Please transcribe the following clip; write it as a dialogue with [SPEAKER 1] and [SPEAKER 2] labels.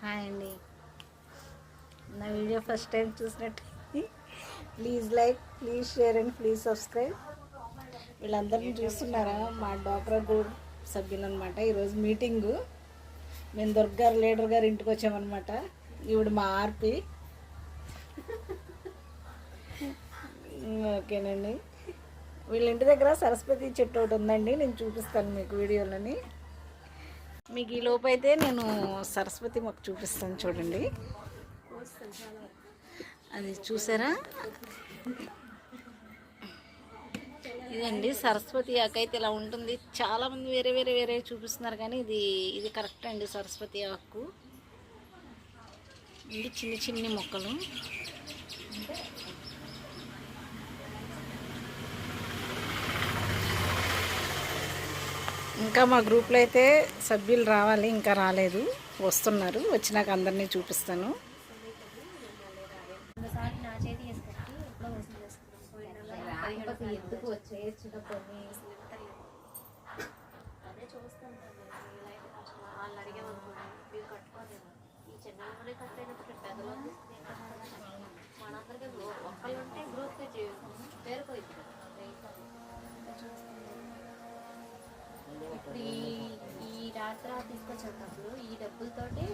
[SPEAKER 1] Hi అండి. నా video first time చూసినట్టు please like, please share and please subscribe. వీళ్ళందరినీ చూస్తున్నారా? మా డ్వాక్రా గ్రూప్ సభ్యులు అనమాట. ఈరోజు మీటింగు. మేము దుర్గారు లీడర్ గారు ఇంటికి వచ్చామన్నమాట. ఈవిడ మా ఆర్పి. ఓకేనండి. వీళ్ళ ఇంటి దగ్గర సరస్వతి చెట్టు ఒకటి ఉందండి. నేను చూపిస్తాను మీకు వీడియోలని. మీకు ఈ లోపు అయితే నేను సరస్వతి మొక్క చూపిస్తాను, చూడండి. అది చూసారా? ఇదండి సరస్వతి ఆకు. అయితే ఇలా ఉంటుంది. చాలామంది వేరే వేరే వేరే చూపిస్తున్నారు, కానీ ఇది కరెక్ట్ అండి. సరస్వతి ఆకు ఇది చిన్ని చిన్ని మొక్కలు. ఇంకా మా గ్రూప్లో అయితే సభ్యులు రావాలి, ఇంకా రాలేదు, వస్తున్నారు. వచ్చినాక అందరినీ చూపిస్తాను.
[SPEAKER 2] ఇప్పుడు ఈ రాత్రి తీసుకొచ్చేటప్పుడు ఈ డబ్బులతోటి